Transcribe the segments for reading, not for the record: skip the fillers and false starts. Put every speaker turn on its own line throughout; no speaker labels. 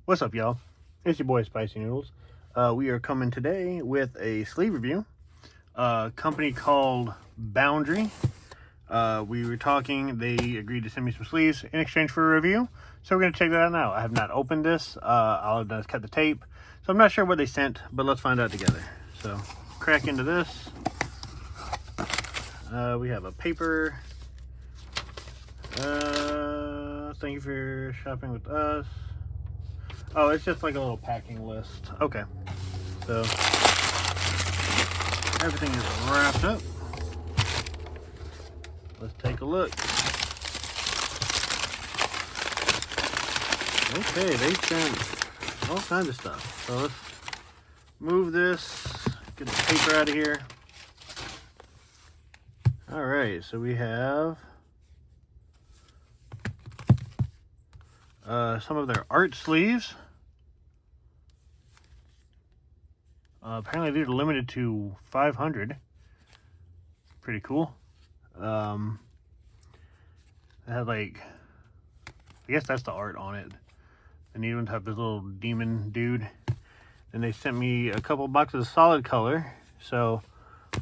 What's up, y'all? It's your boy Spicy Noodles. We are coming today with a sleeve review. Company called Boundary. We were talking, they agreed to send me some sleeves in exchange for a review. So we're going to check that out now. I have not opened this. All I've done is cut the tape. So I'm not sure what they sent, but let's find out together. So crack into this. We have a paper. Thank you for shopping with us. Oh, it's just like a little packing list. Okay. So everything is wrapped up. Let's take a look. Okay, they sent all kinds of stuff. So let's move this, get the paper out of here. All right, so we have some of their art sleeves. Apparently these are limited to 500. Pretty cool. It had like, I guess that's the art on it. And you even have this little demon dude. And they sent me a couple boxes of solid color. So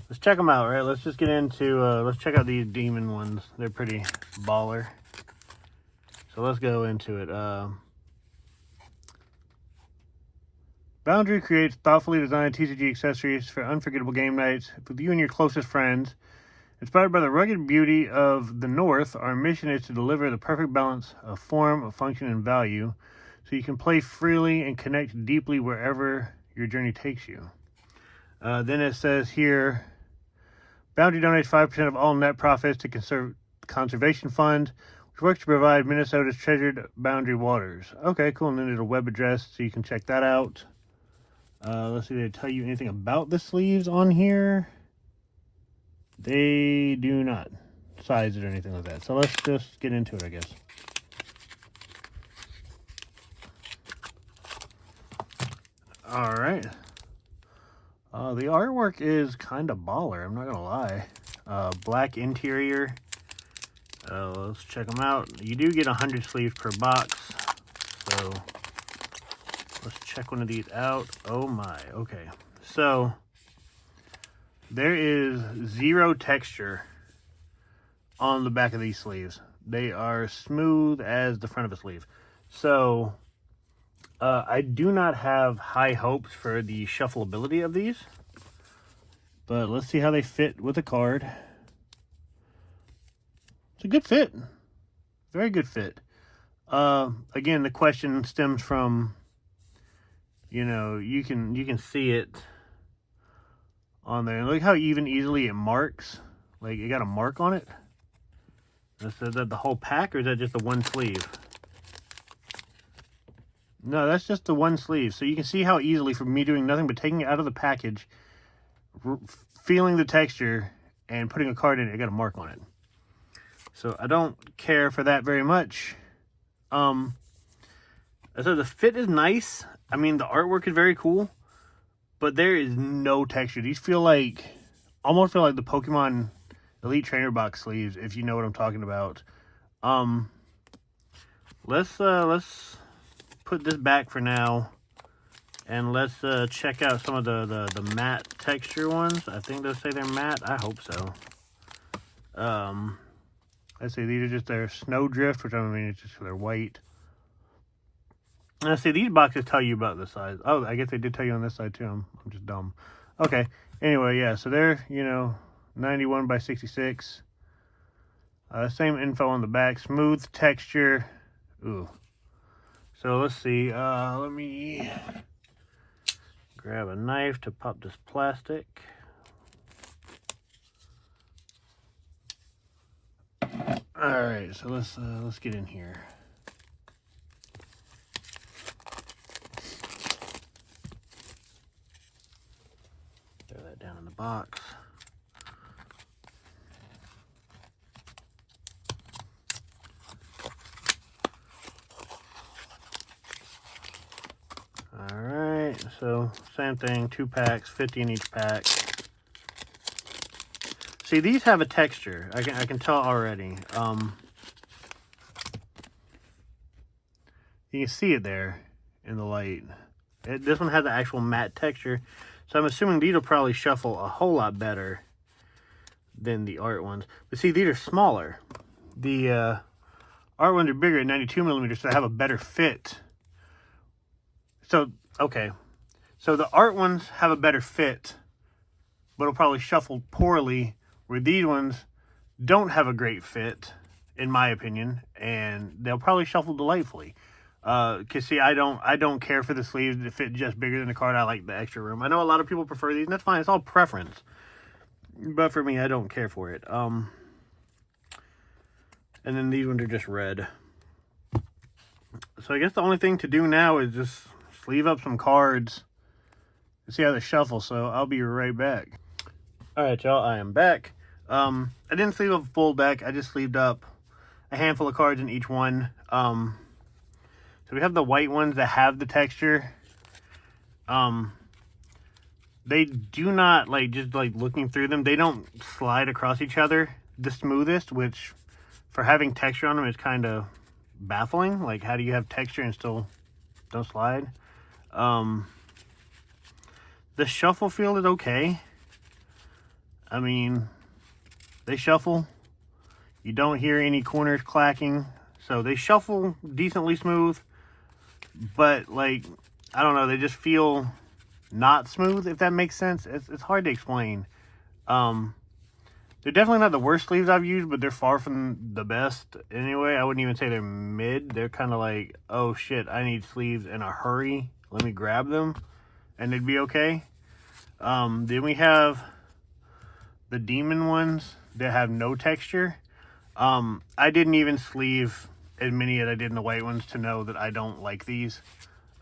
let's check them out, right? Let's just get into, let's check out these demon ones. They're pretty baller. So let's go into it. Boundary creates thoughtfully designed TCG accessories for unforgettable game nights with you and your closest friends. Inspired by the rugged beauty of the North, our mission is to deliver the perfect balance of form, function, and value so you can play freely and connect deeply wherever your journey takes you. Then it says here, Boundary donates 5% of all net profits to Conservation Fund, which works to provide Minnesota's treasured boundary waters. Okay, cool. And then there's a web address so you can check that out. Let's see, did they tell you anything about the sleeves on here? They do not. Size or anything like that. So let's just get into it, I guess. All right. The artwork is kind of baller, I'm not going to lie. Black interior. Let's check them out. You do get 100 sleeves per box. So let's check one of these out. Oh my, okay. So there is zero texture on the back of these sleeves. They are smooth as the front of a sleeve. So I do not have high hopes for the shuffleability of these. But let's see how they fit with a card. It's a good fit. Very good fit. Again, the question stems from, you know, you can see it on there. And look how even easily it marks. Like, it got a mark on it. Is that the whole pack, or is that just the one sleeve? No, that's just the one sleeve. So you can see how easily, from me doing nothing but taking it out of the package, feeling the texture, and putting a card in it, it got a mark on it. So I don't care for that very much. So the fit is nice. I mean, the artwork is very cool, but there is no texture. These feel like, almost feel like the Pokemon Elite Trainer Box sleeves, if you know what I'm talking about. Let's put this back for now, and let's check out some of the matte texture ones. I think they'll say they're matte. I hope so. Let's see, these are just their Snowdrift, which I mean, it's just they're white. And let's see, these boxes tell you about the size. Oh, I guess they did tell you on this side too. I'm just dumb. Okay. Anyway, yeah, so they're, you know, 91 by 66. Same info on the back. Smooth texture. Ooh. So let's see. Let me grab a knife to pop this plastic. All right, so let's get in here. Throw that down in the box. All right, so same thing, 2 packs, 50 in each pack. See, these have a texture. I can tell already. You can see it there. in the light. This one has an actual matte texture, so I'm assuming these will probably shuffle a whole lot better than the art ones. But see, these are smaller. The art ones are bigger at 92 millimeters, so they have a better fit. So, okay. So the art ones have a better fit, but it'll probably shuffle poorly, where these ones don't have a great fit, in my opinion, and they'll probably shuffle delightfully. Cause see, I don't care for the sleeves that fit just bigger than the card. I like the extra room. I know a lot of people prefer these, and that's fine. It's all preference. But for me, I don't care for it. And then these ones are just red. So I guess the only thing to do now is just sleeve up some cards and see how they shuffle. So I'll be right back. All right, y'all, I am back. I didn't sleeve up a full deck. I just sleeved up a handful of cards in each one. So we have the white ones that have the texture. They do not, like, just like looking through them, they don't slide across each other the smoothest, which for having texture on them is kind of baffling. Like, how do you have texture and still don't slide? The shuffle feel is okay. I mean, they shuffle. You don't hear any corners clacking. So they shuffle decently smooth. But, like, I don't know, they just feel not smooth, if that makes sense. It's hard to explain. They're definitely not the worst sleeves I've used, but they're far from the best anyway. I wouldn't even say they're mid. They're kind of like, oh shit, I need sleeves in a hurry. Let me grab them, and they'd be okay. Then we have the demon ones that have no texture. I didn't even sleeve as many as I did in the white ones to know that I don't like these.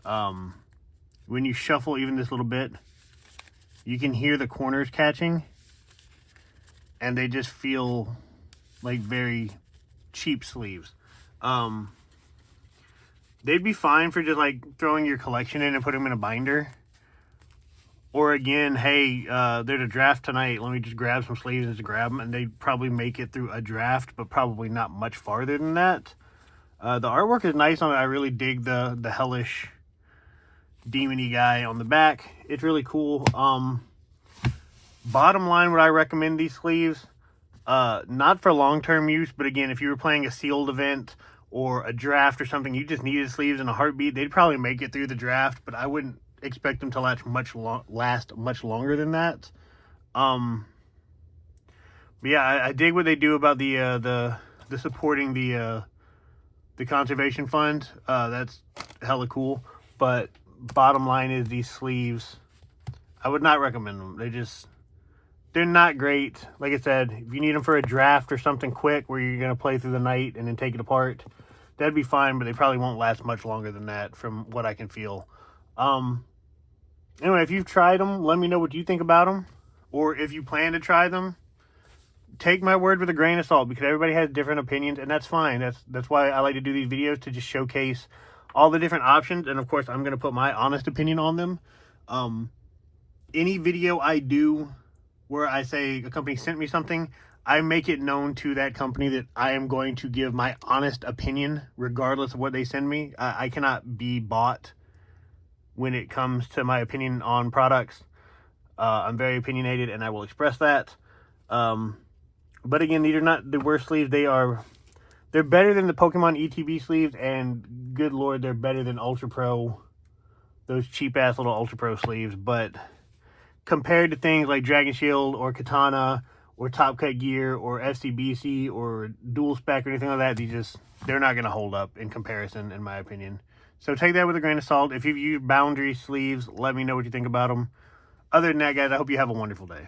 When you shuffle even this little bit, you can hear the corners catching, and they just feel like very cheap sleeves. They'd be fine for just like throwing your collection in and putting them in a binder. Or again, hey, there's a draft tonight, let me just grab some sleeves and just grab them, and they'd probably make it through a draft, but probably not much farther than that. The artwork is nice on it. I really dig the hellish demon-y guy on the back. It's really cool. Bottom line, would I recommend these sleeves? Not for long-term use, but again, if you were playing a sealed event or a draft or something, you just needed sleeves in a heartbeat, they'd probably make it through the draft, but I wouldn't expect them to last much longer than that. But yeah, I dig what they do about the supporting the conservation fund. That's hella cool. But bottom line is, these sleeves, I would not recommend them. They're not great. Like I said, if you need them for a draft or something quick where you're gonna play through the night and then take it apart, that'd be fine, but they probably won't last much longer than that from what I can feel. Anyway, if you've tried them, let me know what you think about them. Or if you plan to try them, take my word with a grain of salt, because everybody has different opinions, and that's fine. That's why I like to do these videos, to just showcase all the different options. And of course, I'm going to put my honest opinion on them. Any video I do where I say a company sent me something, I make it known to that company that I am going to give my honest opinion regardless of what they send me. I cannot be bought when it comes to my opinion on products. I'm very opinionated, and I will express that. But again, these are not the worst sleeves. They're better than the Pokemon ETB sleeves, and good lord, they're better than Ultra Pro, those cheap ass little Ultra Pro sleeves. But compared to things like Dragon Shield or Katana or Top Cut Gear or FCBC or Dual Spec or anything like that, they're not going to hold up in comparison, in my opinion. So take that with a grain of salt. If you've used Boundary sleeves, let me know what you think about them. Other than that, guys, I hope you have a wonderful day.